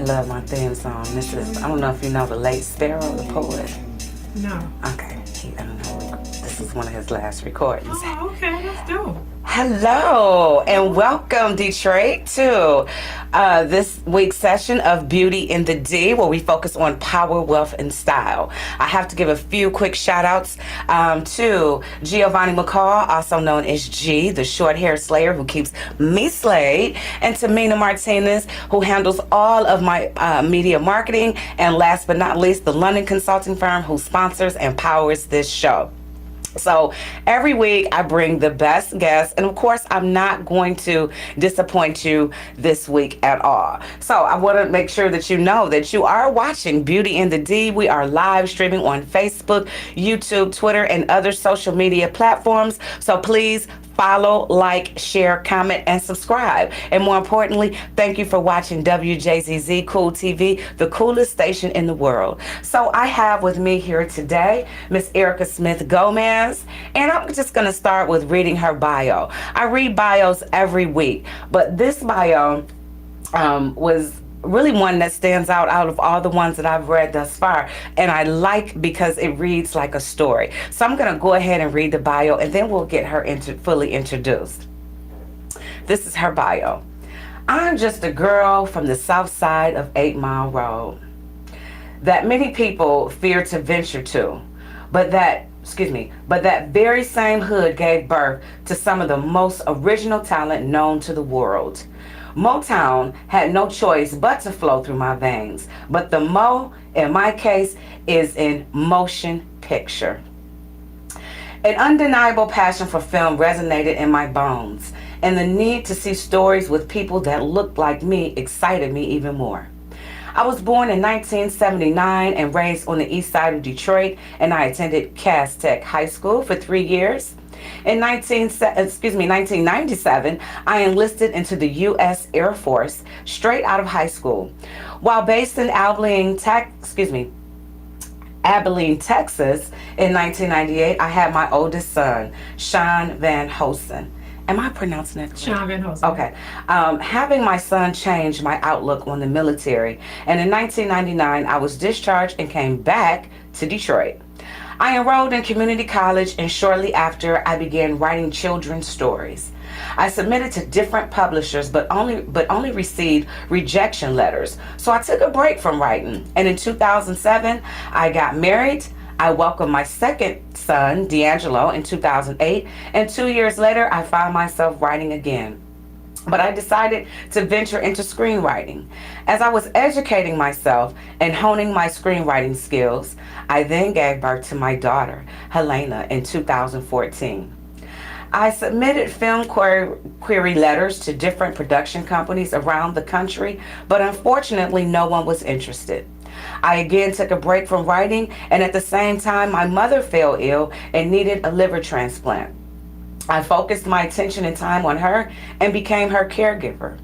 I love my theme song. This is, I don't know if you know the late Sparrow, the poet. No. Okay, I don't know. This is one of his last recordings. Oh, okay, that's dope. Hello and welcome, Detroit, to this week's session of Beauty in the D, where we focus on power, wealth, and style. I have to give a few quick shout outs to Giovanni McCall, also known as G, the short hair slayer who keeps me slayed, and to Mina Martinez, who handles all of my media marketing, and last but not least, the London consulting firm who sponsors and powers this show. So every week I bring the best guests, and of course I'm not going to disappoint you this week at all. So I want to make sure that you know that you are watching Beauty in the D. We are live streaming on Facebook, YouTube, Twitter, and other social media platforms. So please follow, like, share, comment, and subscribe. And more importantly, thank you for watching Wjzz Cool Tv, the coolest station in the world. So I have with me here today Miss Erica Smith Gomez, and I'm just going to start with reading her bio. I read bios every week, but this bio was really one that stands out of all the ones that I've read thus far, and I like because it reads like a story. So I'm going to go ahead and read the bio, and then we'll get her fully introduced. This is her bio. I'm just a girl from the south side of 8 Mile Road that many people fear to venture to, but that very same hood gave birth to some of the most original talent known to the world. Motown had no choice but to flow through my veins, but the Mo, in my case, is in motion picture. An undeniable passion for film resonated in my bones, and the need to see stories with people that looked like me excited me even more. I was born in 1979 and raised on the east side of Detroit, and I attended Cass Tech High School for 3 years. In 1997, I enlisted into the U.S. Air Force straight out of high school. While based in Abilene, Texas, in 1998, I had my oldest son, Sean Van Hosen. Am I pronouncing that correct? Sean Van Hosen. Okay. Having my son changed my outlook on the military, and in 1999, I was discharged and came back to Detroit. I enrolled in community college, and shortly after, I began writing children's stories. I submitted to different publishers, but only received rejection letters. So I took a break from writing, and in 2007, I got married. I welcomed my second son, D'Angelo, in 2008, and 2 years later, I found myself writing again. But I decided to venture into screenwriting. As I was educating myself and honing my screenwriting skills, I then gave birth to my daughter, Helena, in 2014. I submitted film query letters to different production companies around the country, but unfortunately, no one was interested. I again took a break from writing, and at the same time, my mother fell ill and needed a liver transplant. I focused my attention and time on her and became her caregiver.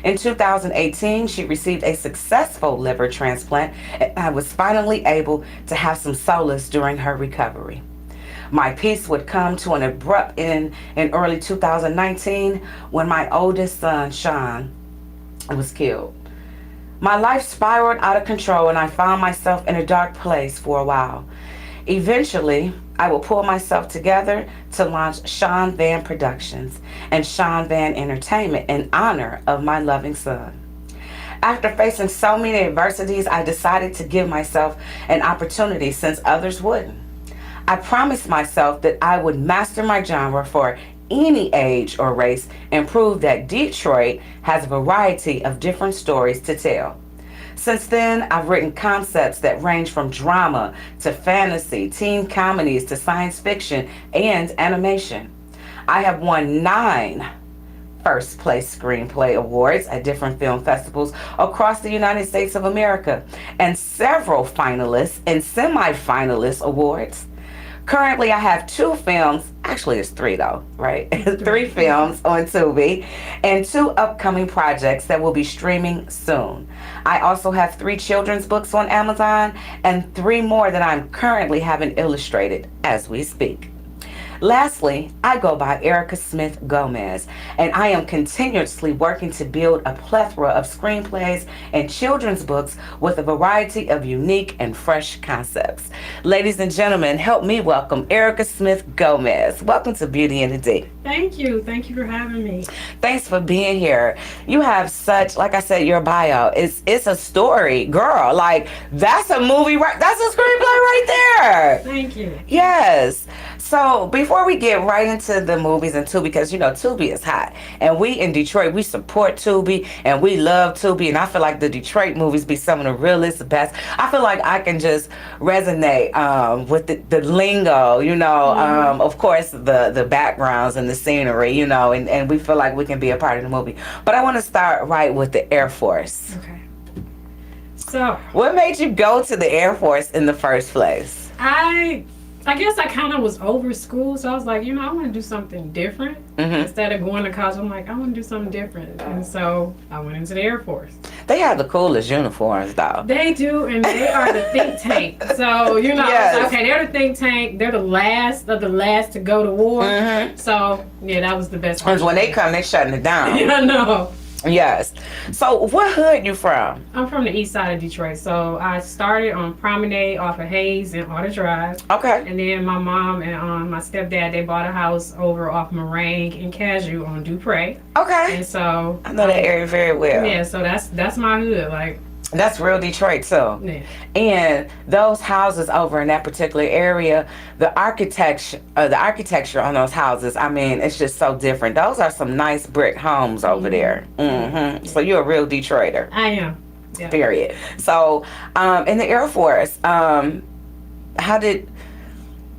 In 2018, she received a successful liver transplant, and I was finally able to have some solace during her recovery. My peace would come to an abrupt end in early 2019 when my oldest son, Sean, was killed. My life spiraled out of control, and I found myself in a dark place for a while. Eventually, I will pull myself together to launch Sean Van Productions and Sean Van Entertainment in honor of my loving son. After facing so many adversities, I decided to give myself an opportunity since others wouldn't. I promised myself that I would master my genre for any age or race and prove that Detroit has a variety of different stories to tell. Since then, I've written concepts that range from drama to fantasy, teen comedies to science fiction and animation. I have won 9 first place screenplay awards at different film festivals across the United States of America, and several finalists and semi-finalist awards. Currently, I have 2 films, actually it's 3 though, right? 3 films on Tubi and 2 upcoming projects that will be streaming soon. I also have 3 children's books on Amazon and 3 more that I'm currently having illustrated as we speak. Lastly, I go by Erica Smith Gomez, and I am continuously working to build a plethora of screenplays and children's books with a variety of unique and fresh concepts. Ladies and gentlemen, help me welcome Erica Smith Gomez. Welcome to Beauty and the D. Thank you. Thank you for having me. Thanks for being here. You have such, like I said, your bio. It's a story, girl. Like that's a movie, right? That's a screenplay right there. Thank you. Yes. So before we get right into the movies and Tubi, because you know Tubi is hot, and we in Detroit we support Tubi and we love Tubi, and I feel like the Detroit movies be some of the realest, the best. I feel like I can just resonate with the lingo, you know, of course the backgrounds and the scenery, you know, and we feel like we can be a part of the movie. But I want to start right with the Air Force. Okay. So What made you go to the Air Force in the first place? I guess I kind of was over school, so I was like, you know, I want to do something different. Instead of going to college, I'm like, I want to do something different. And so I went into the Air Force. They have the coolest uniforms, though. They do, and they are the think tank. So, you know, I was like, okay, they're the think tank. They're the last of the last to go to war. So, yeah, that was the best. Because when they come, they shutting it down. Yeah, I know. Yes. So, what hood you from? I'm from the east side of Detroit, so I started on Promenade off of Hayes and Auto Drive. Okay. And then my mom and my stepdad, they bought a house over off Meringue and Cashew on Dupre. Okay. And so I know that area very well. yeah, so that's my hood, like. That's real Detroit too. Yeah. And those houses over in that particular area, the architecture on those houses, I mean, it's just so different. Those are some nice brick homes over there. So you're a real Detroiter. I am. Yeah. Period. So, in the Air Force, how did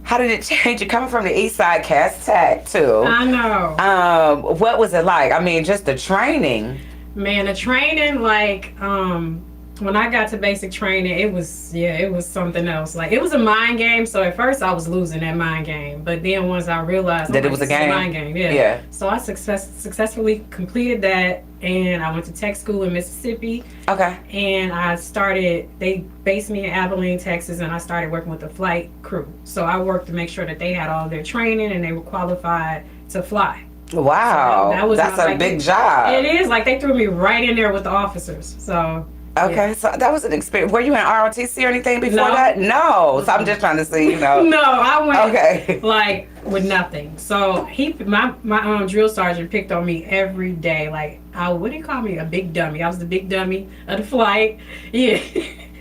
it change? You coming from the East Side, Cass Tech too. I know. What was it like? I mean, just the training. Man, the training, like, when I got to basic training, it was something else. Like, it was a mind game. So at first I was losing that mind game, but then once I realized that it was a game, mind game, yeah. So I successfully completed that, and I went to tech school in Mississippi. Okay. And they based me in Abilene, Texas, and I started working with the flight crew. So I worked to make sure that they had all their training and they were qualified to fly. Wow, So that's a big job. It is, like, they threw me right in there with the officers. So okay, so that was an experience. Were you in ROTC or anything before No. that? No. So I'm just trying to see, you know. No, I went Okay. like with nothing. So my drill sergeant picked on me every day. Like, what do you call me? A big dummy. I was the big dummy of the flight. Yeah.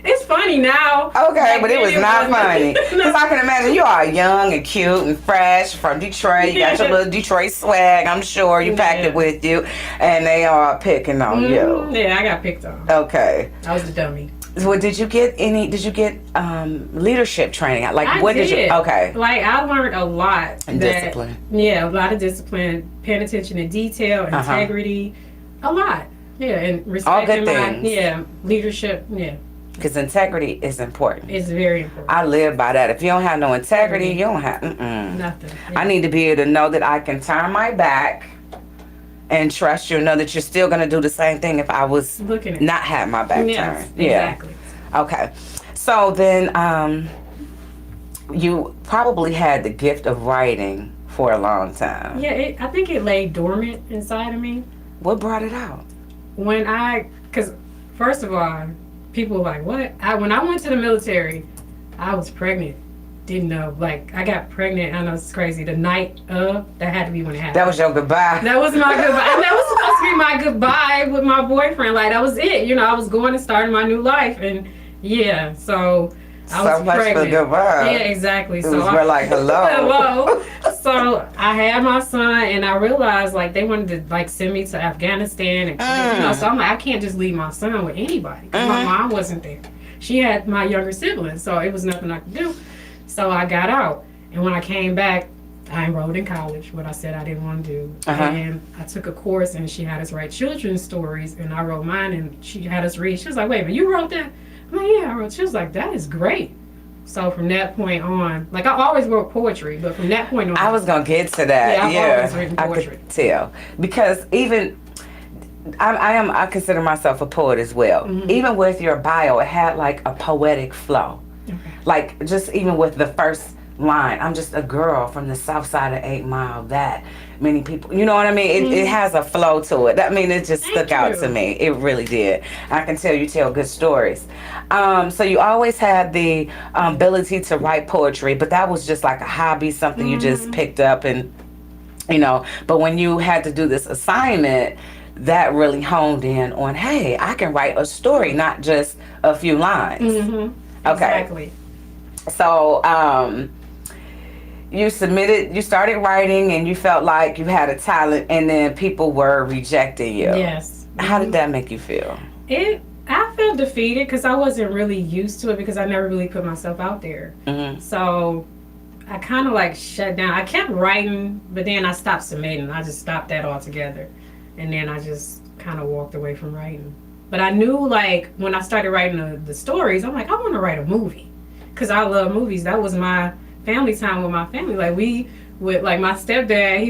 It's funny now. Okay, but it was not funny. No. Because I can imagine you are young and cute and fresh from Detroit. You got your little Detroit swag, I'm sure. You packed it with you. And they are picking on you. Yeah, I got picked on. Okay. I was the dummy. Well, did you get leadership training? Like, what did you? Okay. Like, I learned a lot. And discipline. Yeah, a lot of discipline, paying attention to detail, integrity, a lot. Yeah, and respecting leadership. Yeah. Because integrity is important. It's very important. I live by that. If you don't have no integrity, you don't have nothing. Yeah. I need to be able to know that I can turn my back and trust you, know that you're still going to do the same thing if I was not have my back turned. Exactly. Yeah. Okay. So then you probably had the gift of writing for a long time. Yeah, I think it lay dormant inside of me. What brought it out? Because first of all, people were like, what? When I went to the military, I was pregnant. Didn't know. Like, I got pregnant. I know it's crazy. The night of, that had to be when it happened. That was your goodbye. That was my goodbye. And that was supposed to be my goodbye with my boyfriend. Like, that was it. You know, I was going and starting my new life. And yeah, so I was much pregnant. For goodbye. Yeah, exactly. So we're like, hello. Hello. So I had my son, and I realized, like, they wanted to, like, send me to Afghanistan. And, you know, so I'm like, I can't just leave my son with anybody. Because my mom wasn't there. She had my younger siblings, so it was nothing I could do. So I got out. And when I came back, I enrolled in college, what I said I didn't want to do. And I took a course, and she had us write children's stories, and I wrote mine, and she had us read. She was like, wait, but you wrote that? I'm like, yeah, I wrote. She was like, that is great. So from that point on, like, I always wrote poetry, but from that point on, I was gonna get to that. Yeah, I've always written poetry. I could tell because even I consider myself a poet as well. Even with your bio, it had like a poetic flow. Okay. Like just even with the first line. I'm just a girl from the south side of 8 Mile. That many people, you know what I mean? It has a flow to it. I mean, it just stuck out to me. It really did. I can tell you tell good stories. So you always had the ability to write poetry, but that was just like a hobby, something you just picked up and, you know, but when you had to do this assignment, that really honed in on, hey, I can write a story, not just a few lines. Okay. Exactly. So, you started writing and you felt like you had a talent and then people were rejecting you. Yes. How did that make you feel? I felt defeated because I wasn't really used to it because I never really put myself out there. So I kind of like shut down. I kept writing, but then I stopped submitting. I just stopped that altogether. And then I just kind of walked away from writing. But I knew, like, when I started writing the stories, I'm like, I want to write a movie. Because I love movies. That was my family time with my family. Like, we would, like, my stepdad,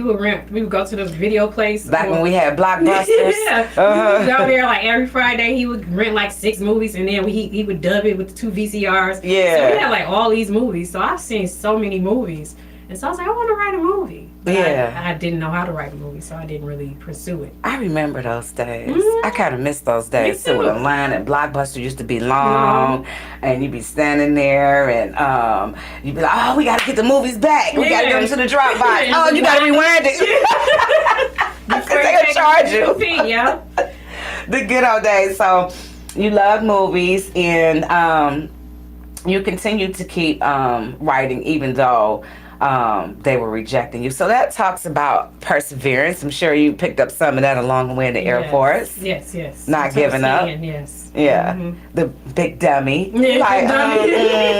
we would go to the video place. Back when we had Blockbusters. Yeah. We would go there, like, every Friday. He would rent, like, 6 movies, and then he would dub it with 2 VCRs. Yeah. So we had, like, all these movies. So I've seen so many movies. And so I was like, I want to write a movie. But I didn't know how to write a movie, so I didn't really pursue it. I remember those days. I kind of miss those days too. The line at Blockbuster used to be long, and you'd be standing there, and you'd be like, "Oh, we got to get the movies back. We got to get them to the drop box. Oh, you got to rewind it. Because they'll charge you." Yeah. The good old days. So you love movies, and you continued to keep writing, even though they were rejecting you. So that talks about perseverance. I'm sure you picked up some of that along the way in the Air Force. Yes. Not giving up. Yes. Yeah. The big dummy. Yeah, like, dummy.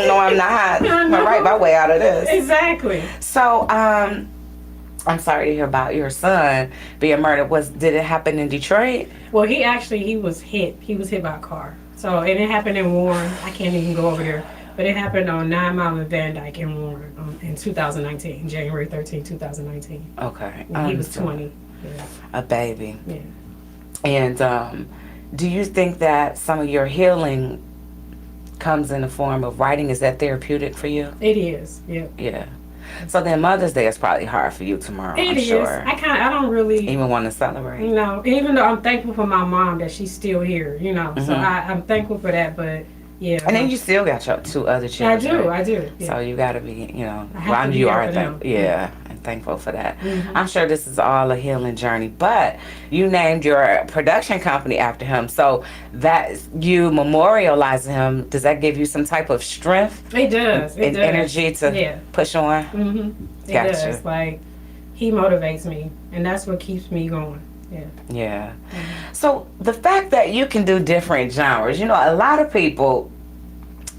No, I'm not. I'm gonna write my way out of this. Exactly. So, I'm sorry to hear about your son being murdered. Did it happen in Detroit? Well, he was hit. He was hit by a car. So, and it happened in Warren. I can't even go over there. But it happened on 9 Mile and Van Dyke in Warren in 2019, January 13, 2019. Okay. He was 20. Yeah. A baby. Yeah. And do you think that some of your healing comes in the form of writing? Is that therapeutic for you? It is. Yeah. Yeah. So then Mother's Day is probably hard for you tomorrow, I'm sure. I don't really even want to celebrate. No, even though I'm thankful for my mom that she's still here, you know. So I'm thankful for that, but yeah. And then you still got your 2 other children. I do. Yeah. So you got to be, you know, and thankful for that. I'm sure this is all a healing journey. But you named your production company after him. So that you memorializing him, does that give you some type of strength? It does. And energy to push on? It does. Like, he motivates me, and that's what keeps me going. Yeah. So the fact that you can do different genres, you know, a lot of people,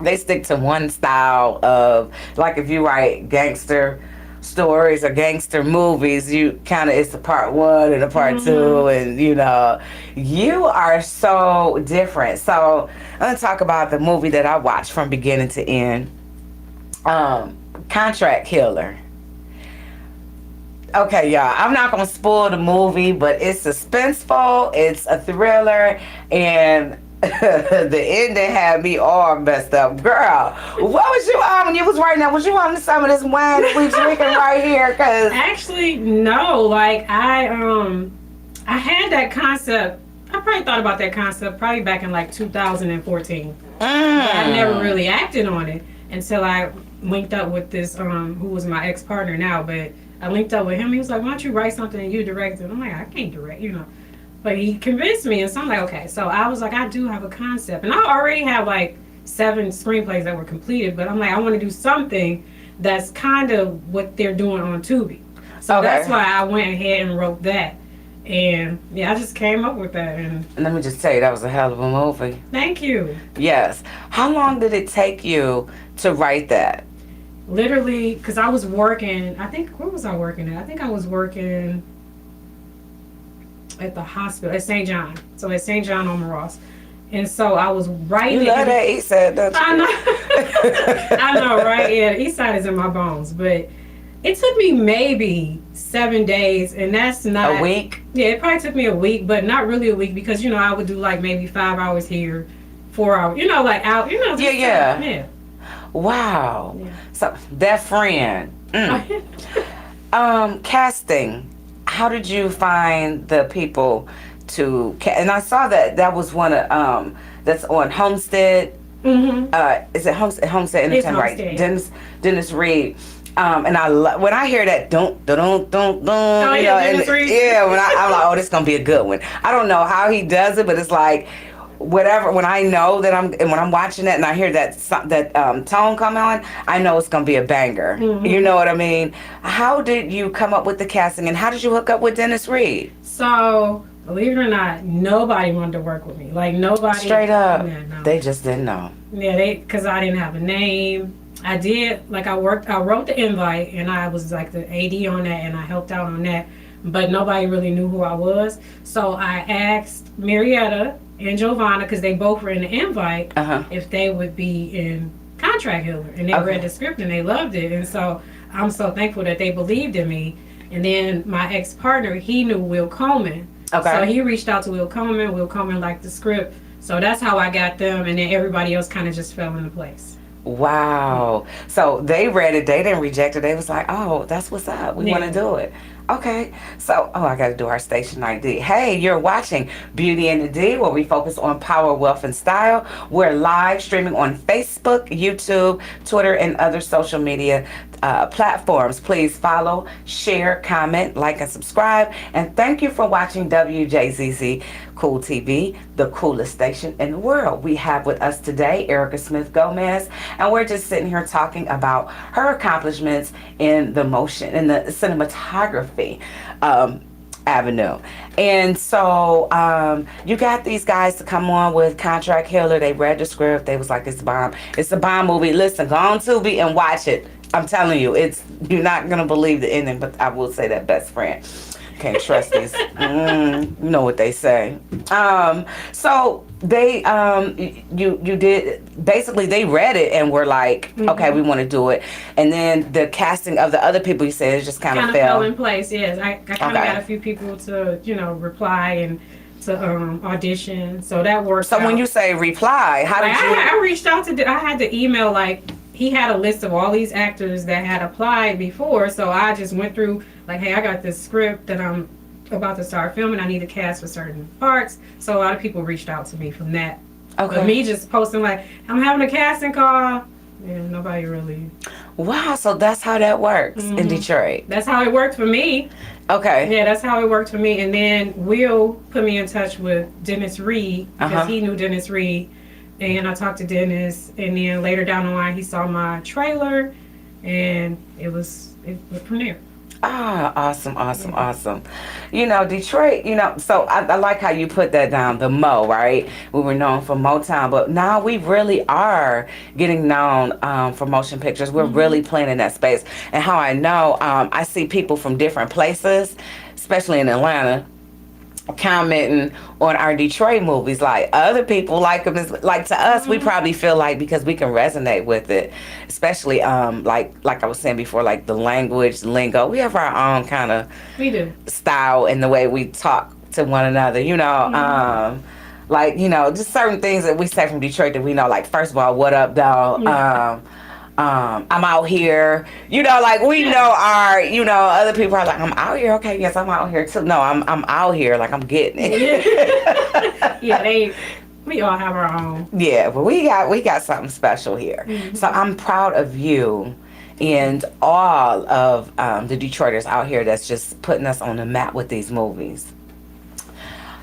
they stick to one style of, like, if you write gangster stories or gangster movies, you kind of, it's a part 1 and a part 2, and you know, you are so different. So I'm gonna talk about the movie that I watched from beginning to end, Contract Killer. Okay, y'all, I'm not gonna spoil the movie, but it's suspenseful, it's a thriller, and the ending had me all messed up. Girl, what was you on when you was writing that? Was you on some of this wine that we drinking right here? Cause actually, no. Like, I had that concept. I probably thought about that concept probably back in like 2014. But I never really acted on it until I linked up with this who was my ex-partner now, but I linked up with him. He was like, "Why don't you write something and you direct it?" I'm like, "I can't direct, you know." But he convinced me, and so I'm like, okay. So I was like, I do have a concept, and I already have like 7 screenplays that were completed. But I'm like, I want to do something that's kind of what they're doing on Tubi. So that's why I went ahead and wrote that. And yeah, I just came up with that. And let me just tell you, that was a hell of a movie. Thank you. Yes. How long did it take you to write that? Literally, because I was working, where was I working at? I think I was working at the hospital, at St. John. So at St. John on Ross. And so I was writing. You love that East Side, don't you? I know. I know, right? Yeah, the East Side is in my bones. But it took me maybe 7 days, and that's not... A week? Yeah, it probably took me a week, but not really a week, because, you know, I would do like maybe 5 hours here, 4 hours, you know, like out, you know. Yeah. Wow. Yeah. So that friend. Casting. How did you find the people to? And I saw that was one of that's on Homestead. Mm-hmm. Is it Homestead It's Entertainment? Right. Homestead. Dennis Reed. And when I hear that, don't, Oh, you yeah, know, Dennis Reed. yeah, I'm like, oh, this gonna be a good one. I don't know how he does it, but it's like, whatever. When I know that when I'm watching it and I hear that tone come on, I know it's gonna be a banger. Mm-hmm. You know what I mean? How did you come up with the casting, and how did you hook up with Dennis Reed? So, believe it or not, nobody wanted to work with me. Like, nobody. Straight up, Yeah, no. they just didn't know. Yeah, because I didn't have a name. I did, like, I wrote the invite, and I was like the AD on that, and I helped out on that, but nobody really knew who I was. So I asked Marietta and Giovanna, because they both were in the invite, if they would be in Contract Healer, and they read the script and they loved it, and so I'm so thankful that they believed in me. And then my ex-partner, he knew Will Coleman, so he reached out to Will Coleman. Will Coleman liked the script, so that's how I got them, and then everybody else kind of just fell into place. Wow. So they read it. They didn't reject it. They was like, oh, that's what's up. We want to do it. Okay. So, I got to do our station ID. Hey, you're watching Beauty and the D, where we focus on power, wealth, and style. We're live streaming on Facebook, YouTube, Twitter, and other social media platforms. Please follow, share, comment, like, and subscribe. And thank you for watching Wjzz Cool TV, the coolest station in the world. We have with us today Erica Smith Gomez, and we're just sitting here talking about her accomplishments in the motion, in the cinematography avenue. And so you got these guys to come on with Contract Healer. They read the script. They was like, it's a bomb. It's a bomb movie. Listen, go on Tubi and watch it. I'm telling you, you're not gonna believe the ending, but I will say that best friend. Can't trust these. You know what they say. So they, you did, basically they read it and were like, okay, we want to do it. And then the casting of the other people, you said, it just kind of fell in place. Yes, I kind of got a few people to, reply and to audition. So that worked. So when you say reply, how did you? I reached out to, I had to email, like, he had a list of all these actors that had applied before, so I just went through, like, hey, I got this script that I'm about to start filming. I need a cast for certain parts. So a lot of people reached out to me from that. Okay. But me just posting, like, I'm having a casting call. Yeah, nobody really. Wow, so that's how that works in Detroit. That's how it worked for me. Okay. Yeah, that's how it worked for me. And then Will put me in touch with Dennis Reed, because he knew Dennis Reed. And I talked to Dennis, and then later down the line, he saw my trailer, and it went from there. Ah, awesome. Detroit, so I like how you put that down, the Mo, right? We were known for Motown, but now we really are getting known for motion pictures. We're really playing in that space. And how I know, I see people from different places, especially in Atlanta, commenting on our Detroit movies. Like, other people like them, like, to us, we probably feel like, because we can resonate with it, especially like I was saying before, like the language, lingo. We have our own kind of style in the way we talk to one another, like, just certain things that we say from Detroit that we know, like, first of all, what up, dog? I'm out here, like, we know our, other people are like, I'm out here. Okay, yes, I'm out here too. No, I'm out here, like, I'm getting it. Yeah, we all have our own. Yeah, but we got something special here. So I'm proud of you and all of the Detroiters out here that's just putting us on the map with these movies.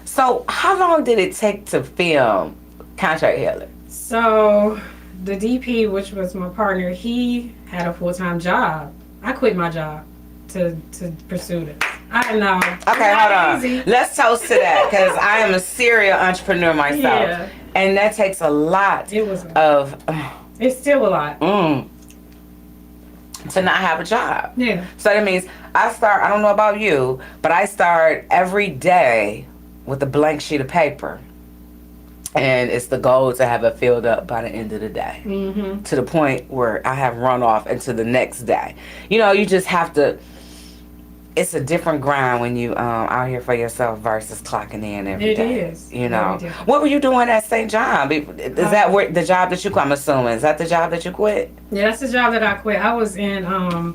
So how long did it take to film Contract Healer? So the DP, which was my partner, he had a full-time job. I quit my job to pursue this. I know. Okay, hold on. Easy. Let's toast to that, because I am a serial entrepreneur myself. Yeah. And that takes a lot it's still a lot. To not have a job. Yeah. So that means I don't know about you, but I start every day with a blank sheet of paper. And it's the goal to have it filled up by the end of the day. To the point where I have run off into the next day. You just have to it's a different grind when you out here for yourself versus clocking in every day. It is. You know. Very different. What were you doing at St. John? Is that where the job that you quit? I'm assuming. Is that the job that you quit? Yeah, that's the job that I quit. I was in I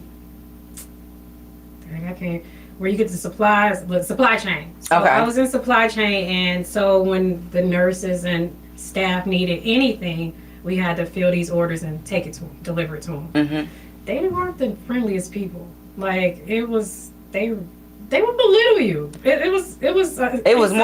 can't, where you get the supplies, the supply chain. So Okay. I was in supply chain, and so when the nurses and staff needed anything, we had to fill these orders and take it to them, deliver it to them. Mm-hmm. They weren't the friendliest people. Like, it was, they would belittle you. It was More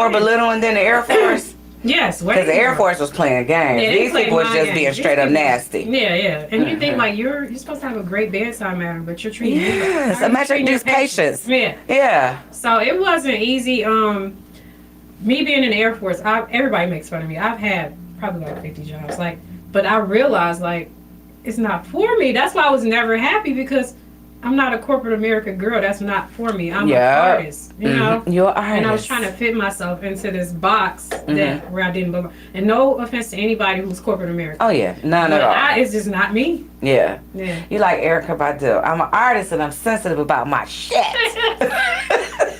insane. belittling than the Air Force. Yes, Because the Air Force was playing games. Yeah, they These played people was mind just games. being These straight up people- nasty. Yeah, yeah. And you think Mhm. like you're supposed to have a great bedside manner, but you're treating me like- Yes, how are you imagine treating these your patients. Yeah. Yeah. So it wasn't easy. Me being in the Air Force, everybody makes fun of me. I've had probably like 50 jobs. Like, but I realized like it's not for me. That's why I was never happy, because I'm not a corporate America girl. That's not for me. I'm an artist, you know. You're an artist. And I was trying to fit myself into this box that where I didn't belong. And no offense to anybody who's corporate America. Oh yeah, none But at all. it's just not me. Yeah. Yeah. You like Erykah Badu. I'm an artist and I'm sensitive about my shit.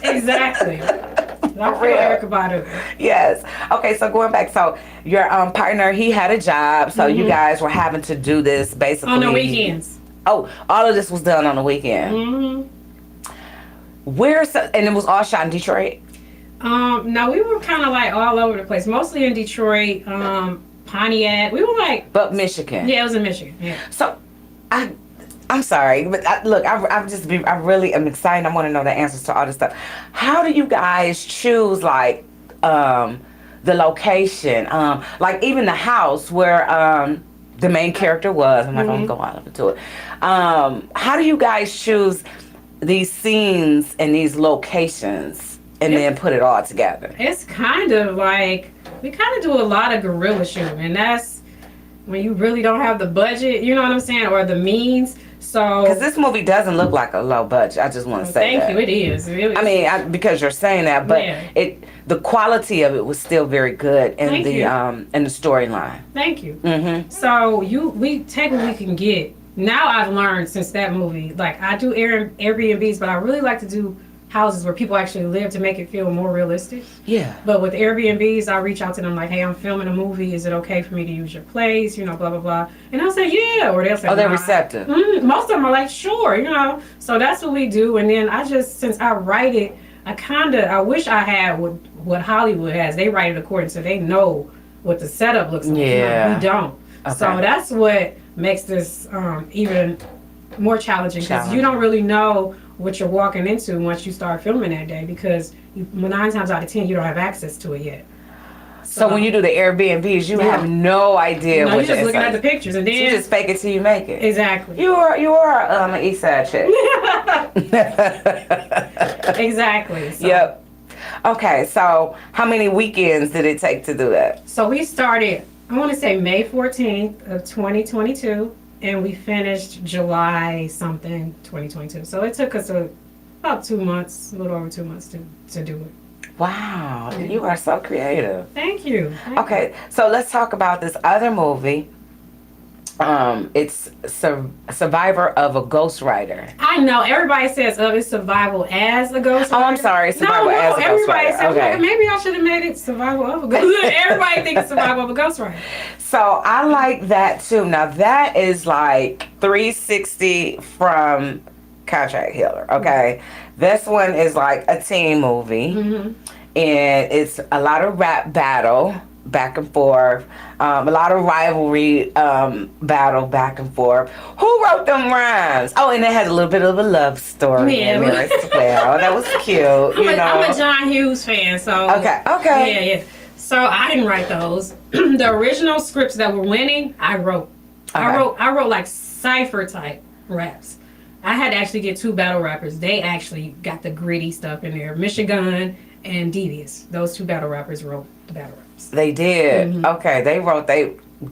Exactly. I feel real. Erykah Badu. Yes. Okay, so going back, so your partner, he had a job, so you guys were having to do this basically On the weekends. Oh, all of this was done on the weekend. And it was all shot in Detroit? No, we were kind of like all over the place. Mostly in Detroit, Pontiac. We were like, But Michigan. yeah, it was in Michigan. Yeah. So, I'm sorry, but I really am excited. I want to know the answers to all this stuff. How do you guys choose like the location, like even the house where the main character was? I'm not gonna go all into it. How do you guys choose these scenes and these locations and then put it all together? It's kind of like, we kind of do a lot of guerrilla shooting, and that's when you really don't have the budget, you know what I'm saying, or the means. So, Because this movie doesn't look like a low budget. I just want to say thank you, it is. I mean, because you're saying that, but Yeah. the quality of it was still very good in Thank you. in the storyline. Thank you. Mm-hmm. So we take what we can get. Now I've learned since that movie, like I do Airbnbs, but I really like to do houses where people actually live to make it feel more realistic. Yeah. But with Airbnbs, I reach out to them like, hey, I'm filming a movie. Is it okay for me to use your place? You know, blah, blah, blah. And I'll say, yeah. Or they'll say, Oh, they're nah. receptive. Most of them are like, sure, you know. So that's what we do. And then since I write it, I wish I had what Hollywood has. They write it according to, they know what the setup looks like. Yeah. You know, we don't. Okay. So that's what makes this even more challenging, because you don't really know what you're walking into once you start filming that day, because 9 times out of 10 you don't have access to it yet. So when you do the Airbnbs, you have no idea No, what you're just looking at the pictures, and then You just fake it till you make it. exactly. You are an East Side chick. Exactly. So, Yep. Okay, so how many weekends did it take to do that? So we started, I want to say May 14th of 2022, and we finished July something 2022. So it took us about 2 months, a little over 2 months to do it. Wow, you are so creative. Thank you. Okay, so let's talk about this other movie. It's Survivor of a Ghostwriter. I know everybody says it's survival as a ghost. Oh, I'm sorry, Survival as a everybody Ghostwriter. says, Okay. maybe I should have made it survival of a ghost. Everybody thinks it's survival of a ghostwriter. So I like that too. Now that is like 360 from Contract Killer. Okay, this one is like a teen movie, and it's a lot of rap battle back and forth, a lot of rivalry battle back and forth. Who wrote them rhymes? Oh, and it has a little bit of a love story in there as well. That was cute. I'm a John Hughes fan, so Okay. yeah. So I didn't write those. The original scripts that were winning, I wrote. Okay. I wrote like cipher type raps. I had to actually get 2 battle rappers. They actually got the gritty stuff in there. Michigan and Devious. Those 2 battle rappers wrote the battle raps. They did. Okay, they wrote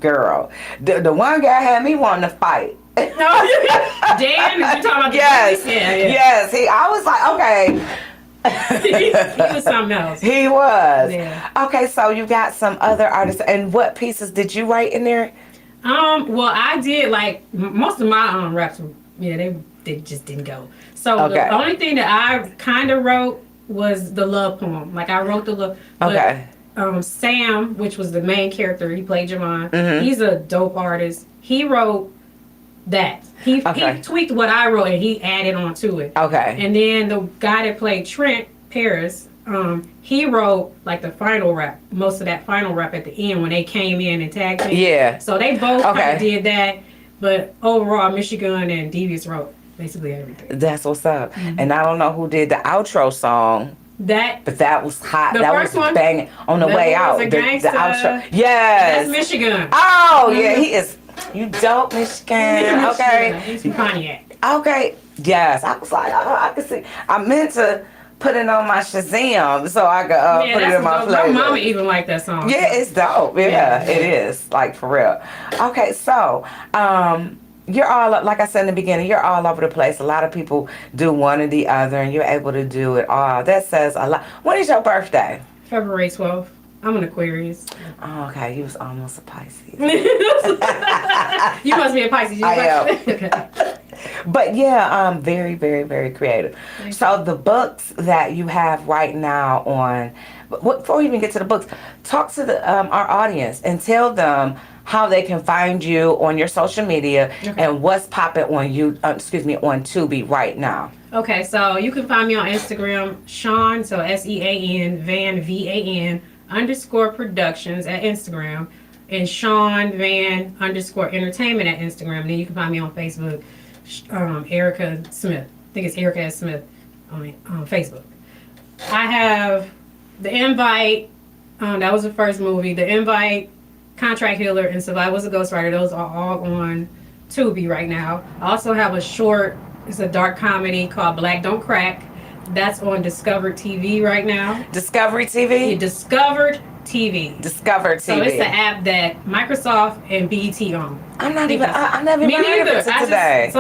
girl. The one guy had me wanting to fight. Dan, you talking about the Yes. Yeah. Yes. I was like, okay. He was something else. He was. Yeah. Okay, so you got some other artists. And what pieces did you write in there? Well, I did like most of my raps were, they just didn't go. So Okay. the only thing that I kind of wrote was the love poem. Like I wrote the love. Okay. Sam, which was the main character, he played Javon. Mm-hmm. He's a dope artist. He wrote that. He tweaked what I wrote and he added on to it. Okay. And then the guy that played Trent Paris, he wrote like the final rap, most of that final rap at the end when they came in and tagged me. Yeah. So they both kind Okay. of did that, but overall, Michigan and Devious wrote basically everything. That's what's up. Mm-hmm. And I don't know who did the outro song, That but that was hot. The That first was one? banging on the That way was out. a The gangsta. outro. Yes. that's Michigan. Oh yeah, Mhm. he is. You dope, Michigan. Okay. He's from Pontiac. Okay. Yes. I was like, oh, I can see. I meant to put it on my Shazam so I could put it in my dope. My playlist. mama even liked that song. Yeah, it's dope. Yeah, it is. Like, for real. Okay, so, you're all, like I said in the beginning, you're all over the place. A lot of people do one or the other, and you're able to do it all. That says a lot. When is your birthday? February 12th. I'm an Aquarius. Oh, okay, you was almost a Pisces. You must be a Pisces. I am. Okay. But yeah, very, very, very creative. So the books that you have right now on, before we even get to the books, talk to our audience and tell them how they can find you on your social media and what's popping on on Tubi right now. Okay, so you can find me on Instagram, Sean, so SEAN, Van, VAN, _productions at Instagram, and Sean Van _ entertainment at Instagram. Then you can find me on Facebook, Erica Smith. I think it's Erica S. Smith on Facebook. I have The Invite, that was the first movie, The Invite, Contract Healer, and Survival was a Ghostwriter. Those are all on Tubi right now. I also have a short, it's a dark comedy called Black Don't Crack. That's on Discovered TV right now. Discovery TV? Yeah, Discovered TV. Discovered TV. So it's the app that Microsoft and BET own. I never Me even heard of neither. it till today.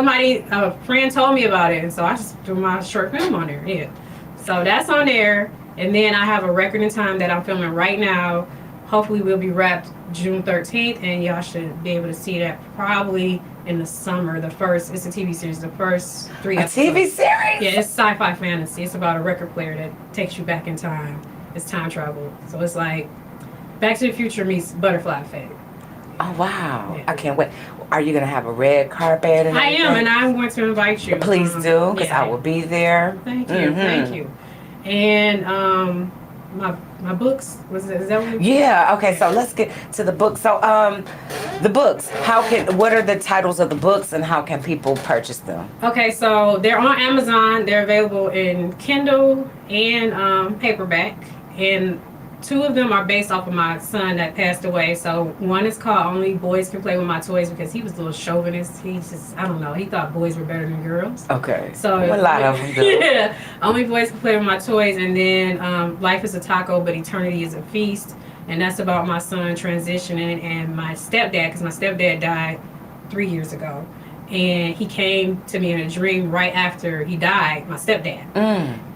A friend told me about it, and so I just threw my short film on there. Yeah. So that's on there. And then I have a record in time that I'm filming right now. Hopefully we'll be wrapped June 13th, and y'all should be able to see that probably in the summer. It's a TV series, the first 3 episodes. A TV series? Yeah, it's sci-fi fantasy. It's about a record player that takes you back in time. It's time travel. So it's like Back to the Future meets Butterfly Effect. Oh, wow. Yeah. I can't wait. Are you going to have a red carpet? And I everything? am, and I'm going to invite you. Please do, because yeah. I will be there. Thank you, thank you. And my books, is that what you Yeah, okay, so let's get to the book. So, the books, what are the titles of the books and how can people purchase them? Okay, so they're on Amazon. They're available in Kindle and paperback. And 2 of them are based off of my son that passed away. So one is called Only Boys Can Play With My Toys because he was a little chauvinist. He's just, I don't know, he thought boys were better than girls. Okay, So a lot of them do. Yeah, Only Boys Can Play With My Toys. And then Life is a Taco, but Eternity is a Feast. And that's about my son transitioning and my stepdad, because my stepdad died 3 years ago. And he came to me in a dream right after he died, my stepdad.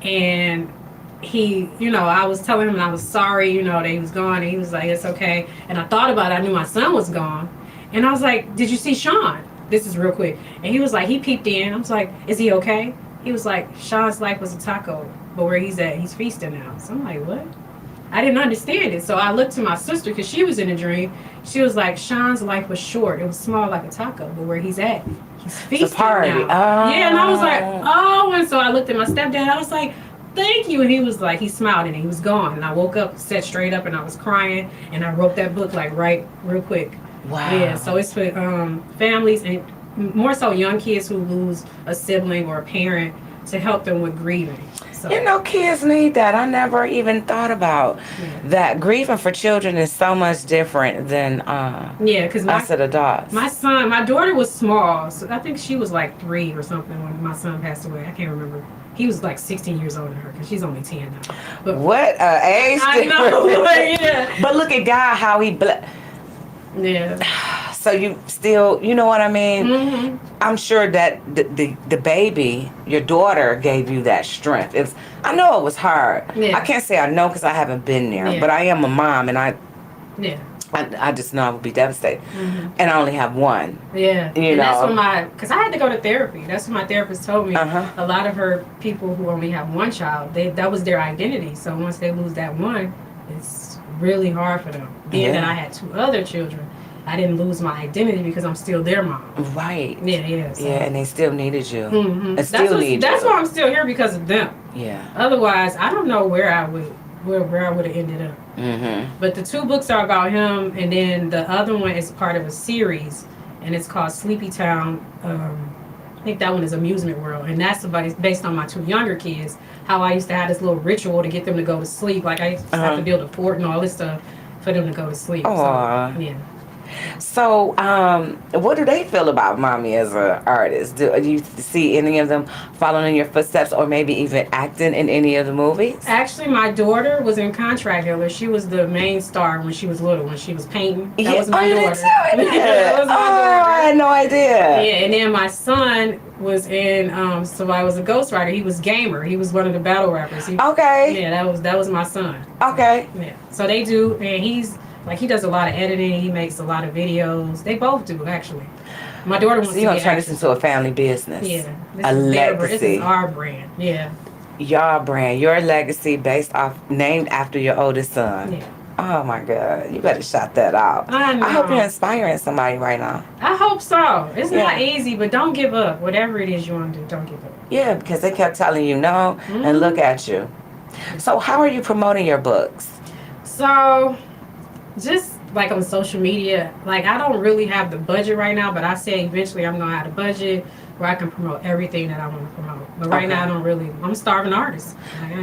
And he, I was telling him and I was sorry, that he was gone. And he was like, it's okay. And I thought about it. I knew my son was gone. And I was like, did you see Sean? This is real quick. And he was like, he peeped in. I was like, is he okay? He was like, Sean's life was a taco, but where he's at, he's feasting now. So I'm like, what? I didn't understand it. So I looked to my sister because she was in a dream. She was like, Sean's life was short. It was small like a taco, but where he's at, he's feasting party. now. Oh. Yeah, and I was like, oh. And so I looked at my stepdad. I was like, thank you. And he was like, he smiled and he was gone. And I woke up, sat straight up, and I was crying. And I wrote that book like real quick. Wow. Yeah, so it's for families and more so young kids who lose a sibling or a parent to help them with grieving. So. Kids need that. I never even thought about that. Grieving for children is so much different than because us as adults. My daughter was small, so I think she was like 3 or something when my son passed away. I can't remember. He was like 16 years older than her because she's only 10 now. But what age I know, yeah. But look at God, how he yeah. So you still, you know what I mean? Mm-hmm. I'm sure that the baby, your daughter, gave you that strength. I know it was hard. Yeah. I can't say I know because I haven't been there, but I am a mom, and I just know I would be devastated. And I only have one. Yeah. You And know. that's what because I had to go to therapy. That's what my therapist told me. Uh-huh. A lot of her people who only have one child, that was their identity. So once they lose that one, it's really hard for them. Being that I had two other children, I didn't lose my identity because I'm still their mom. Right. Yeah. So. Yeah, and they still needed you. Mm-hmm. And still need you. That's why I'm still here, because of them. Yeah. Otherwise, I don't know where I would have ended up. But the two books are about him, and then the other one is part of a series, and it's called Sleepy Town. I think that one is Amusement World, and that's it's based on my two younger kids. How I used to have this little ritual to get them to go to sleep. Like I used to have to build a fort and all this stuff for them to go to sleep. Aww. So, yeah. So, what do they feel about mommy as an artist? Do you see any of them following in your footsteps, or maybe even acting in any of the movies? Actually, my daughter was in Contract Killer. She was the main star when she was little, when she was painting. That was my daughter. That was my daughter. I had no idea. Yeah, and then my son was in so I was a ghostwriter. He was Gamer. He was one of the battle rappers. Okay. Yeah, that was my son. Okay. Yeah. So they do, and he does a lot of editing. He makes a lot of videos. They both do, actually. My daughter wants to you're going to turn this into a family business. Yeah. A legacy. This is our brand. Yeah. Your brand, your legacy named after your oldest son. Yeah. Oh my God. You better shout that out. I know. I hope you're inspiring somebody right now. I hope so. It's not easy, but don't give up. Whatever it is you want to do, don't give up. Yeah, because they kept telling you no, and look at you. So how are you promoting your books? So, just like on social media, like I don't really have the budget right now, but I say eventually I'm going to have a budget where I can promote everything that I want to promote. But right now I'm a starving artist.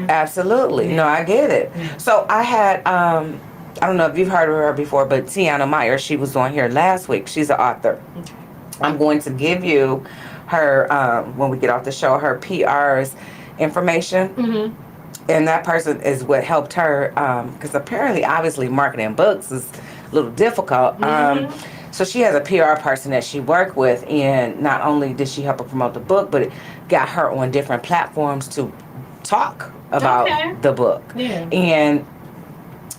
Absolutely. Yeah. No, I get it. Yeah. So I had, I don't know if you've heard of her before, but Tiana Meyer, she was on here last week. She's an author. Okay. I'm going to give you her, when we get off the show, her PR's information. And that person is what helped her, because apparently, obviously, marketing books is a little difficult. So she has a PR person that she worked with, and not only did she help her promote the book, but it got her on different platforms to talk about the book. Yeah. And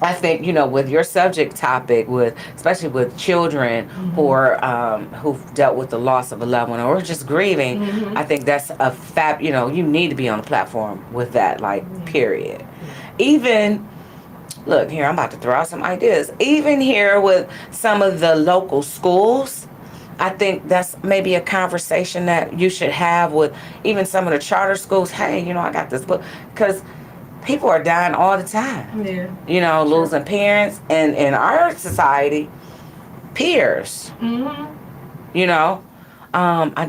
I think, with your subject topic, especially with children who are who've dealt with the loss of a loved one or just grieving, I think that's a you need to be on a platform with that, period. Even, look here, I'm about to throw out some ideas. Even here with some of the local schools, I think that's maybe a conversation that you should have with even some of the charter schools. Hey, I got this book, because people are dying all the time. Yeah. Losing parents, and in our society, peers. I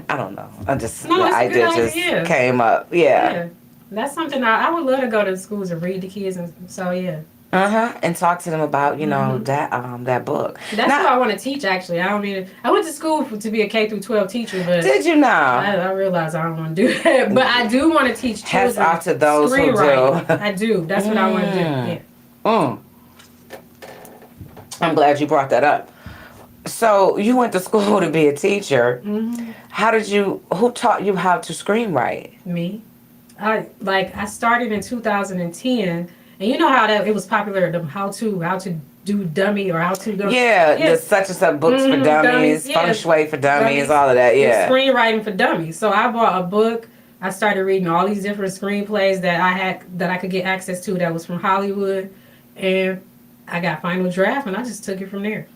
don't know. The idea just came up. Yeah. That's something I would love to go to schools and read to kids, and so yeah. And talk to them about that book. That's what I want to teach. Actually, I went to school to be a K through 12 teacher, but did you know? I realized I don't want to do that. But I do want to teach children. Hats off to those who do. I do. That's what I want to do. Yeah. I'm glad you brought that up. So you went to school to be a teacher. Who taught you how to screenwrite? Me. I started in 2010. And you know how it was popular, the how to do dummy or how to do... the such and such books for dummies, feng shui for dummies, all of that, yeah. Screenwriting for dummies. So I bought a book. I started reading all these different screenplays that I could get access to that was from Hollywood. And I got final draft, and I just took it from there.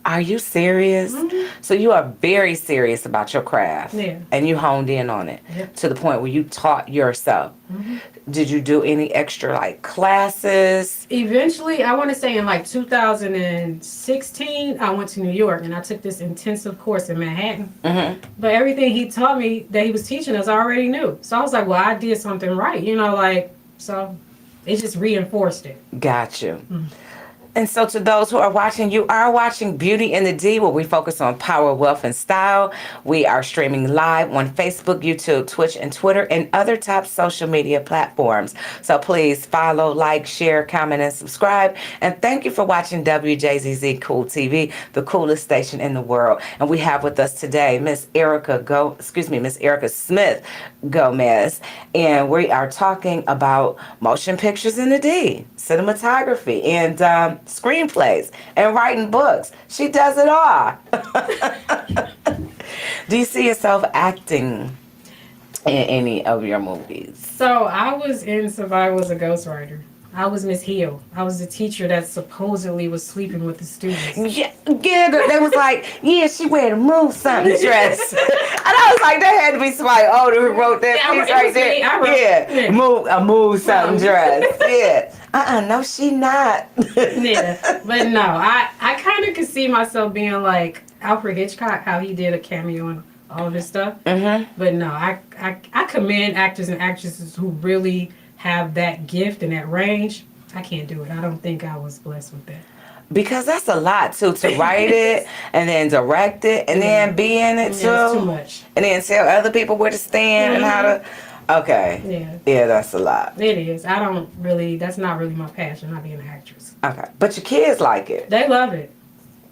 Are you serious? So you are very serious about your craft. Yeah. And you honed in on it to the point where you taught yourself. Did you do any extra classes? Eventually, I want to say in 2016, I went to New York and I took this intensive course in Manhattan. But everything he taught me that he was teaching us, I already knew. So I was like, well, I did something right, so it just reinforced it. Got you. And so to those who are watching, you are watching Beauty in the D, where we focus on power, wealth, and style. We are streaming live on Facebook, YouTube, Twitch, and Twitter, and other top social media platforms. So please follow, like, share, comment, and subscribe. And thank you for watching Wjzz Cool TV, the coolest station in the world. And we have with us today Miss Erica Smith Gomez. And we are talking about motion pictures in the D, cinematography. And screenplays and writing books. She does it all. Do you see yourself acting in any of your movies? So I was in Survival as a ghostwriter. I was Miss Hill. I was the teacher that supposedly was sleeping with the students. Yeah, they was like, yeah, she wear a move something dress. And I was like, that had to be somebody older who wrote that piece right there. A move something dress. Yeah. No, she not. Yeah, but no, I kind of could see myself being like Alfred Hitchcock, how he did a cameo and all this stuff. Mm-hmm. But no, I commend actors and actresses who really have that gift and that range. I can't do it. I don't think I was blessed with that. Because that's a lot too, to write it and then direct it and then be in it too. It's too much. And then tell other people where to stand and how to. Okay. Yeah, that's a lot. It is. I don't really. That's not really my passion. Not being an actress. Okay, but your kids like it. They love it.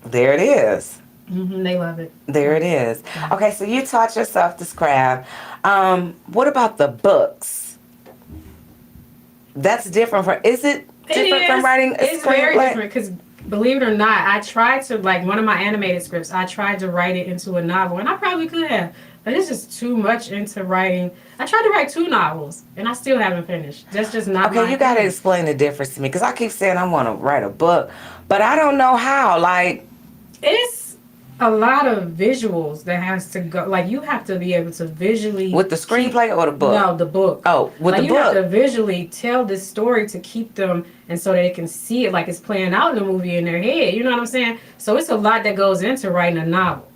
There it is. They love it. There it is. Okay, so you taught yourself this craft. What about the books? That's different from. Is it different from writing a screenplay? It's very different because, believe it or not, I tried to, like, one of my animated scripts, I tried to write it into a novel, and I probably could have, but it's just too much into writing. I tried to write 2 novels, and I still haven't finished. That's just not Okay, you got to explain the difference to me, because I keep saying I want to write a book, but I don't know how. Like, it's a lot of visuals that has to go. Like, you have to be able to visually... With the screenplay or the book? No, the book. Oh, with the book. You have to visually tell this story to keep them, and so they can see it like it's playing out in the movie in their head. You know what I'm saying? So it's a lot that goes into writing a novel.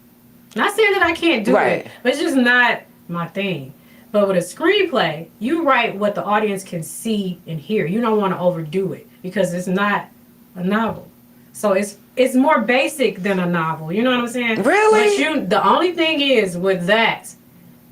Not saying that I can't do it, but it's just not my thing. But with a screenplay, you write what the audience can see and hear. You don't want to overdo it because it's not a novel. So it's more basic than a novel. You know what I'm saying? Really? But the only thing is with that,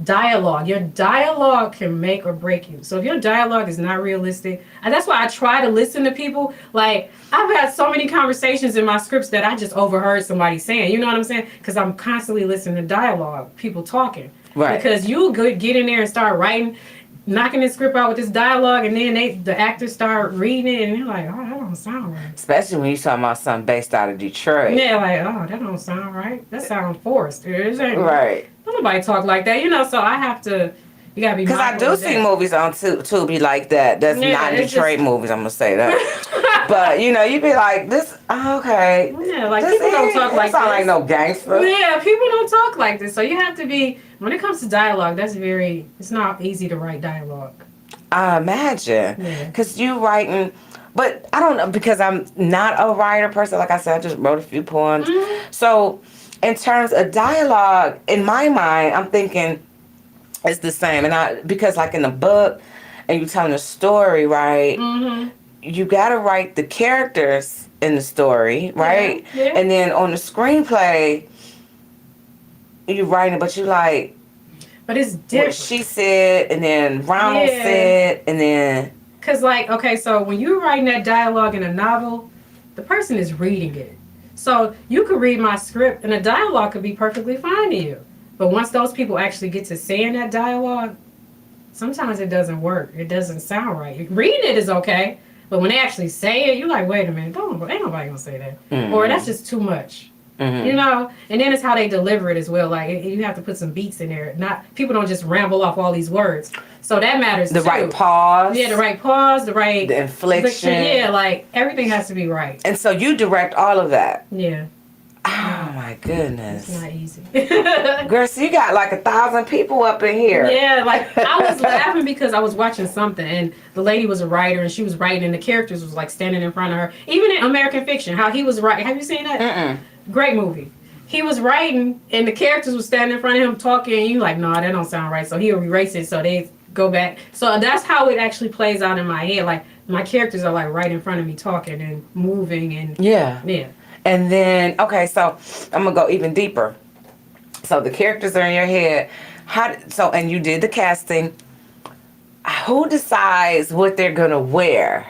dialogue. Your dialogue can make or break you. So if your dialogue is not realistic, and that's why I try to listen to people. Like, I've had so many conversations in my scripts that I just overheard somebody saying. You know what I'm saying? Because I'm constantly listening to dialogue, people talking. Right. Because you get in there and start writing, knocking the script out with this dialogue, and then the actors start reading it, and you're like, oh, that don't sound right. Especially when you're talking about something based out of Detroit. Yeah, like, oh, that don't sound right. That sounds forced. Right. Nobody talk like that, so I have to, you gotta be. Because I do see movies on Tubi like that. That's not Detroit movies, I'm gonna say that. But, you be like, this, okay. Yeah, like, people don't talk like this. Sound like no gangster. Yeah, people don't talk like this. So you have to be, when it comes to dialogue, it's not easy to write dialogue. I imagine. Because you writing, but I don't know, because I'm not a writer person. Like I said, I just wrote a few poems. Mm-hmm. So, in terms of dialogue, in my mind, I'm thinking it's the same. And because like in the book, and you're telling a story, right? Mm-hmm. You got to write the characters in the story, right? Yeah. And then on the screenplay, you're writing, but you like... But it's different. What she said, and then Ronald said, and then... Because, like, okay, so when you're writing that dialogue in a novel, the person is reading it. So you could read my script, and the dialogue could be perfectly fine to you. But once those people actually get to saying that dialogue, sometimes it doesn't work. It doesn't sound right. Reading it is okay. But when they actually say it, you're like, wait a minute, ain't nobody gonna say that. Mm-hmm. Or that's just too much. Mm-hmm. And then it's how they deliver it as well. Like, you have to put some beats in there. People don't just ramble off all these words. So that matters too. The right pause. Yeah, the right pause, the inflection. Yeah, like, everything has to be right. And so you direct all of that. Yeah. Oh my goodness. It's not easy. Girl, so you got like 1,000 people up in here. Yeah, like, I was laughing because I was watching something and the lady was a writer and she was writing and the characters was like standing in front of her. Even in American Fiction, how he was writing. Have you seen that? Mm-mm. Great movie. He was writing and the characters were standing in front of him talking and you like, nah, that don't sound right. So he'll erase it so they go back. So that's how it actually plays out in my head. Like, my characters are like right in front of me talking and moving and yeah. And then, okay, so I'm going to go even deeper. So the characters are in your head. And you did the casting. Who decides what they're going to wear?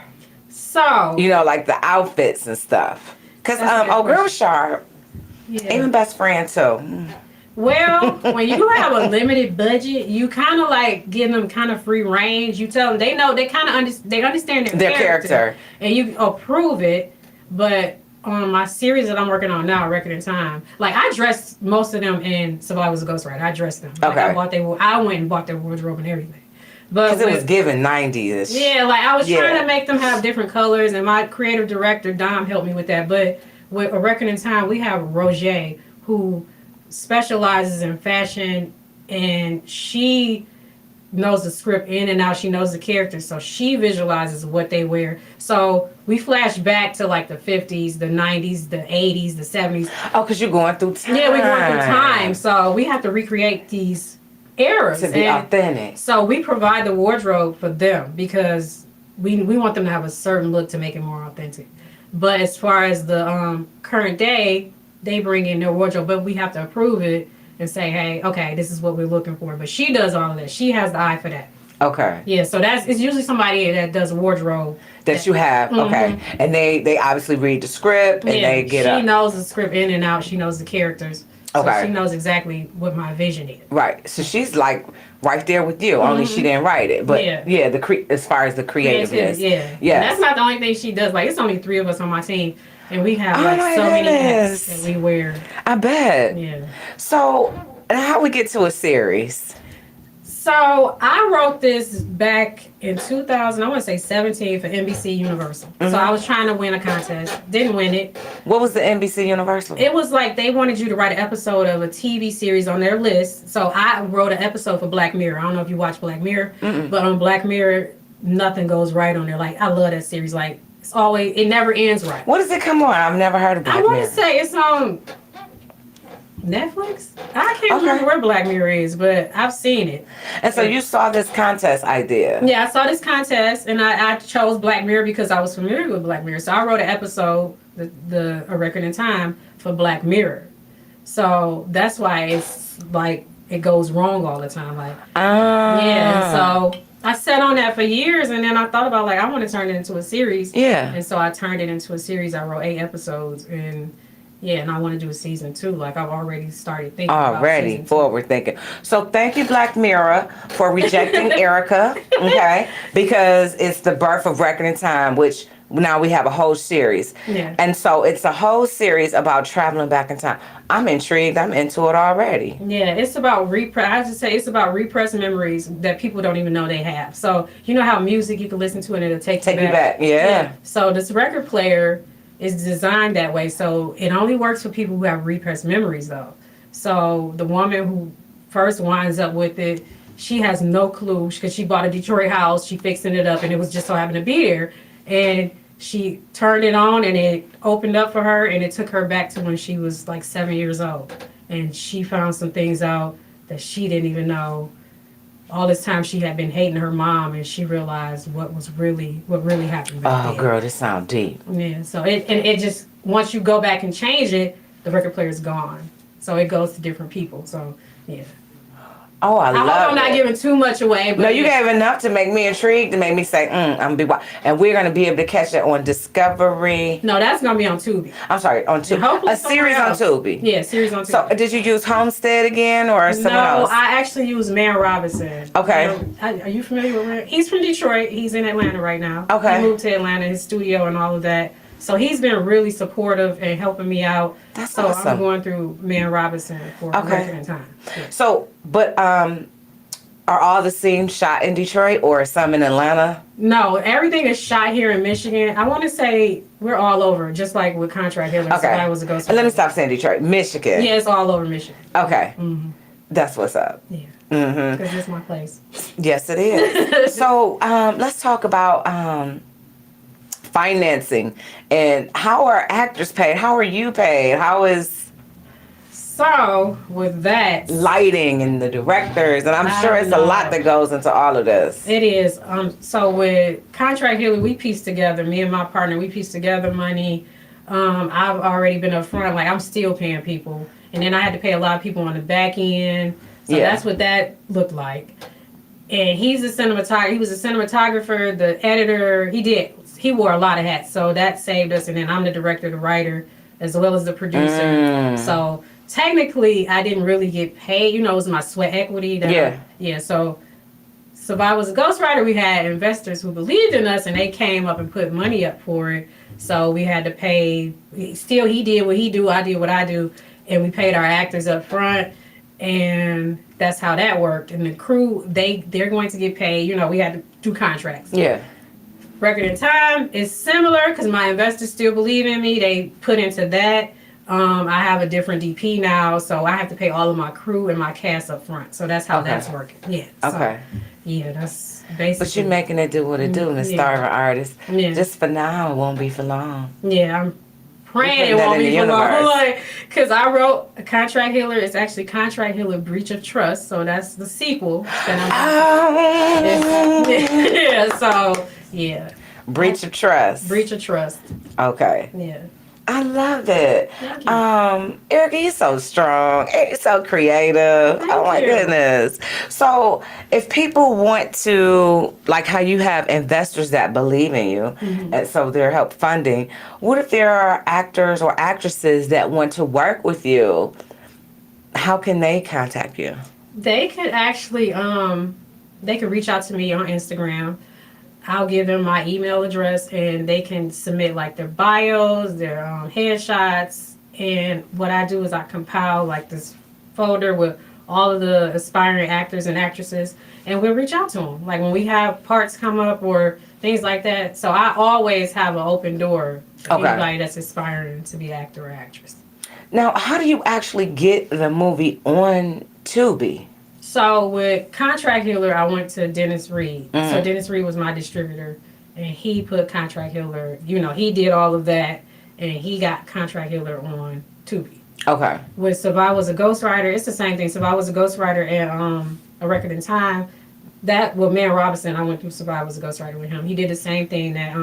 So. Like the outfits and stuff. Because, Girl Sharp, even best friend too. Well, when you have a limited budget, you kind of like give them kind of free range. You tell them, they know, they kind of they understand their character. And you approve it. But on my series that I'm working on now, Record in Time, like I dressed most of them in Survivor Was a Ghostwriter. I dressed them. Like Okay. I went and bought their wardrobe and everything. But Because it was given 90s. yeah, like I was trying to make them have different colors, and my creative director Dom helped me with that. But with A Record in Time, we have Roger, who specializes in fashion, and she knows the script in and out. She knows the characters, so she visualizes what they wear. So we flash back to like the 50s, the 90s, the 80s, the 70s. Oh, because you're going through time. Yeah, we're going through time, so we have to recreate these eras to be authentic. So we provide the wardrobe for them because we want them to have a certain look to make it more authentic. But as far as the current day, they bring in their wardrobe, but we have to approve it and say, hey, okay, this is what we're looking for. But she does all of that. She has the eye for that. Okay. Yeah, so it's usually somebody that does wardrobe. That you have, okay. And they obviously read the script and they get up. She knows the script in and out. She knows the characters. So she knows exactly what my vision is. Right. So she's like right there with you. Only she didn't write it. But yeah, as far as the creativeness. Yeah. That's not the only thing she does. Like, it's only 3 of us on my team. And we have so many hats that we wear. I bet. Yeah. So, how we get to a series? So, I wrote this back in 2000, I want to say 17 for NBC Universal. So, I was trying to win a contest. Didn't win it. What was the NBC Universal? It was like they wanted you to write an episode of a TV series on their list. So, I wrote an episode for Black Mirror. I don't know if you watch Black Mirror. But on Black Mirror, nothing goes right on there. Like, I love that series. Like, it never ends right. What does it come on? I've never heard of Black Mirror. I want to say it's on Netflix. I can't remember where Black Mirror is, but I've seen it. And so you saw this contest idea. Yeah, I saw this contest, and I chose Black Mirror because I was familiar with Black Mirror. So I wrote an episode, A Record in Time, for Black Mirror. So that's why it's like it goes wrong all the time. Like, yeah, so I sat on that for years, and then I thought about, like, I want to turn it into a series. Yeah. And so I turned it into a series. I wrote 8 episodes, and I want to do a season 2. Like, I've already started thinking about season 2. Forward thinking. So thank you, Black Mirror, for rejecting Erica, okay? Because it's the birth of Record in Time, which now we have a whole series. Yeah. And so it's a whole series about traveling back in time. I'm intrigued. I'm into it already. Yeah, it's about I have to say, it's about repressed memories that people don't even know they have. So, you know how music you can listen to and it'll take you back? Yeah. So this record player is designed that way. So it only works for people who have repressed memories, though. So the woman who first winds up with it, she has no clue because she bought a Detroit house. She fixing it up, and it was just so happened to be there. And she turned it on, and it opened up for her, and it took her back to when she was like 7 years old. And she found some things out that she didn't even know. All this time she had been hating her mom, and she realized what really happened back then. Oh, girl, this sounds deep. Yeah, so it just, once you go back and change it, the record player's gone. So it goes to different people. So, yeah. Oh, I love it. I hope I'm not giving too much away. But no, you gave enough to make me intrigued, to make me say, I'm going to be wild. And we're going to be able to catch it on Discovery. No, that's going to be on Tubi. I'm sorry, on Tubi. A series on Tubi. Yeah, series on Tubi. So did you use Homestead again or someone else? No, I actually used Man Robinson. Okay. Are you familiar with Man? He's from Detroit. He's in Atlanta right now. Okay. He moved to Atlanta, his studio and all of that. So he's been really supportive and helping me out. That's so awesome. I'm going through Man Robinson for a record in time. Yeah. So, but are all the scenes shot in Detroit or some in Atlanta? No, everything is shot here in Michigan. I want to say we're all over, just like with Contract Hill. Okay. I was a ghost. Let me stop saying Detroit. Michigan. Yeah, it's all over Michigan. Okay. Mm-hmm. That's what's up. Yeah. Mm-hmm. Because it's my place. Yes, it is. So let's talk about financing and how are actors paid? How are you paid? How is so with that lighting and the directors, and I'm sure it's a lot that goes into all of this. It is. So with Contract Healer, we pieced together, me and my partner, we pieced together money. I've already been up front, like I'm still paying people. And then I had to pay a lot of people on the back end. So that's what that looked like. And he's a cinematographer. He was a cinematographer, the editor. He wore a lot of hats. So that saved us. And then I'm the director, the writer, as well as the producer. So technically, I didn't really get paid. It was my sweat equity. So I was a ghostwriter. We had investors who believed in us, and they came up and put money up for it. So we had to pay. Still, he did what he do. I did what I do, and we paid our actors up front, and that's how that worked. And the crew, they're going to get paid. You know, we had to do contracts. Yeah. Record in Time is similar because my investors still believe in me. They put into that. I have a different DP now, so I have to pay all of my crew and my cast up front. So that's how that's working. Yeah. Okay. So, yeah, that's basically. But you're making it do what it do, and starving artist. Yeah. Just for now, it won't be for long. Yeah, I'm praying it won't be for long. Because I wrote a Contract Healer. It's actually Contract Healer Breach of Trust. So that's the sequel that I'm yeah, so, yeah. Breach of Trust. Breach of Trust. Okay. Yeah. I love it. Thank you. Erica, you're so strong. You're so creative. Oh my goodness. So if people want to, like how you have investors that believe in you, and so they're help funding, what if there are actors or actresses that want to work with you? How can they contact you? They could actually, they could reach out to me on Instagram. I'll give them my email address and they can submit like their bios, their headshots. And what I do is I compile like this folder with all of the aspiring actors and actresses, and we'll reach out to them. Like when we have parts come up or things like that. So I always have an open door for anybody that's aspiring to be actor or actress. Now, how do you actually get the movie on Tubi? So with Contract Healer, I went to Dennis Reed. So Dennis Reed was my distributor, and he put Contract Healer, you know, he did all of that, and he got Contract Healer on Tubi. Okay. With Survival as a Ghostwriter, it's the same thing. Survival as a Ghostwriter and A Record in Time, that, with Man Robinson, I went through Survival as a Ghostwriter with him. He did the same thing that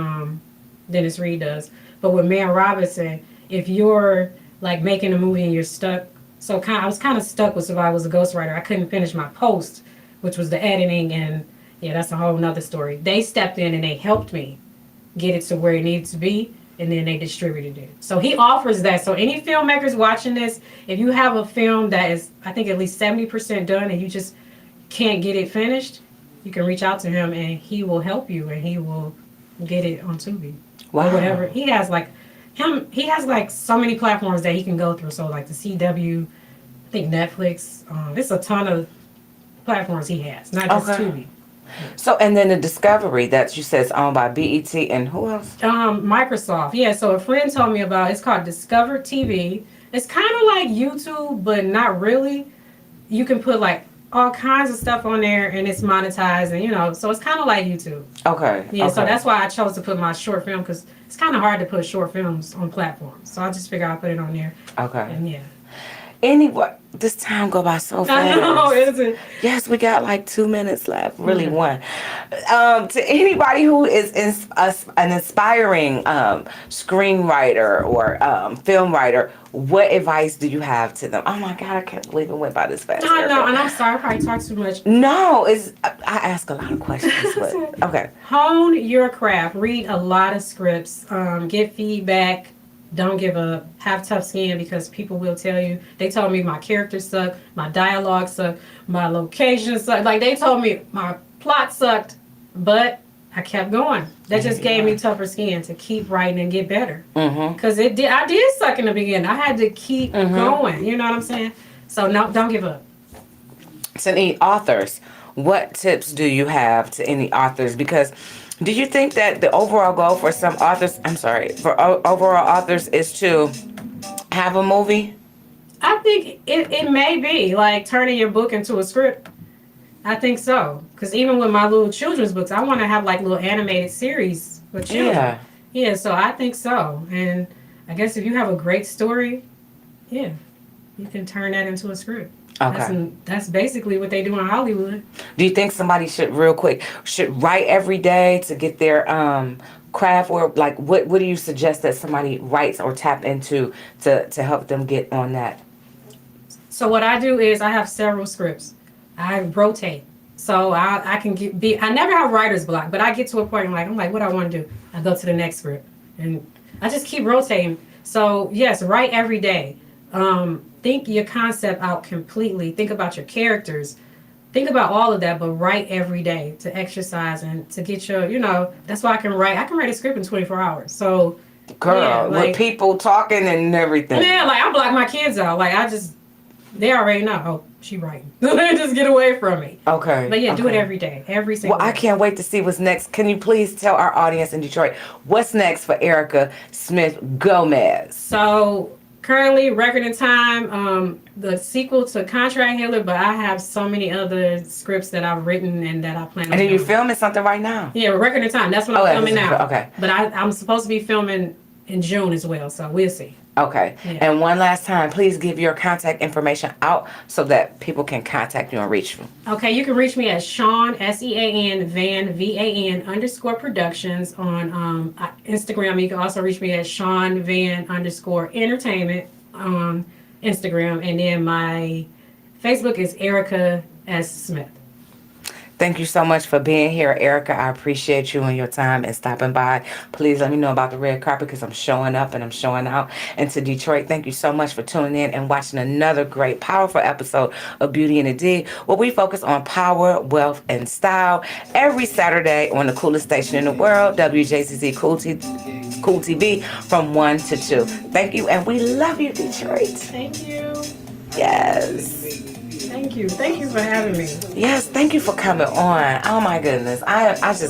Dennis Reed does. But with Man Robinson, if you're like making a movie and you're stuck, I was kind of stuck with Survival as a Ghostwriter. I couldn't finish my post, which was the editing, and yeah, that's a whole nother story. They stepped in and they helped me get it to where it needs to be, and then they distributed it. So he offers that. So any filmmakers watching this, if you have a film that is, I think, at least 70% done and you just can't get it finished, you can reach out to him and he will help you and he will get it on Tubi. Wow. Or whatever. He has like so many platforms that he can go through. So like the CW, I think Netflix. It's a ton of platforms he has, not just Tubi. So, and then the Discovery that you said is owned by BET and who else? Microsoft. Yeah, so a friend told me about it. It's called Discover TV. It's kind of like YouTube, but not really. You can put like all kinds of stuff on there and it's monetized, and you know, so it's kind of like YouTube. Okay. Yeah, so that's why I chose to put my short film, because it's kind of hard to put short films on platforms. So I just figured I'd put it on there. Okay. And yeah. Anyway, this time go by so fast. I know, isn't it? Yes, we got like 2 minutes left. Really, one. To anybody who is an aspiring screenwriter or film writer, what advice do you have to them? Oh my God, I can't believe it went by this fast. I know, and I'm sorry, I probably talk too much. No, I ask a lot of questions, but okay. Hone your craft. Read a lot of scripts. Get feedback. Don't give up. Have tough skin, because people will tell you. They told me my characters suck, my dialogue sucked, my location sucked. Like, they told me my plot sucked, but I kept going. That just gave me tougher skin to keep writing and get better. Because I did suck in the beginning. I had to keep going. You know what I'm saying? So no, don't give up. To any authors, what tips do you have to any authors? Because do you think that the overall goal for some authors, overall authors is to have a movie? I think it may be like turning your book into a script. I think so. Because even with my little children's books, I want to have like little animated series with children. Yeah, so I think so. And I guess if you have a great story, you can turn that into a script. Okay. That's basically what they do in Hollywood. Do you think somebody should write every day to get their craft, or like what do you suggest that somebody writes or tap into to help them get on that? So what I do is I have several scripts. I rotate. So I can I never have writer's block, but I get to a point I'm like, what I want to do? I go to the next script. And I just keep rotating. So yes, write every day. Think your concept out completely. Think about your characters. Think about all of that, but write every day to exercise and to get your, that's why I can write a script in 24 hours. So Girl, Yeah, like- with people talking and everything. Yeah, like I block my kids out. Like they already know. Oh, she writing. Just get away from me. Okay. But yeah, do it okay. every day, every single. Well, I day. can't wait to see what's next. Can you please tell our audience in Detroit what's next for Erica Smith Gomez? So currently, Record in Time, the sequel to Contract Healer, but I have so many other scripts that I've written and that I plan on And then you're doing. filming something right now. Yeah, Record in Time. That's what Oh, I'm filming that's- now. okay. But I'm supposed to be filming in June as well, so we'll see. Okay. Yeah. And one last time, please give your contact information out so that people can contact you and reach you. Okay, you can reach me at Sean SEAN Van VAN _ Productions on Instagram. You can also reach me at Sean Van _ Entertainment on Instagram, and then my Facebook is Erica S. Smith. Thank you so much for being here, Erica. I appreciate you and your time and stopping by. Please let me know about the red carpet because I'm showing up and I'm showing out. And to Detroit, thank you so much for tuning in and watching another great, powerful episode of Beauty and the D, where we focus on power, wealth, and style every Saturday on the coolest station in the world, Wjzz Cool TV, from 1 to 2. Thank you, and we love you, Detroit. Thank you. Yes. Thank you. Thank you for having me. Yes, thank you for coming on. Oh my goodness. I just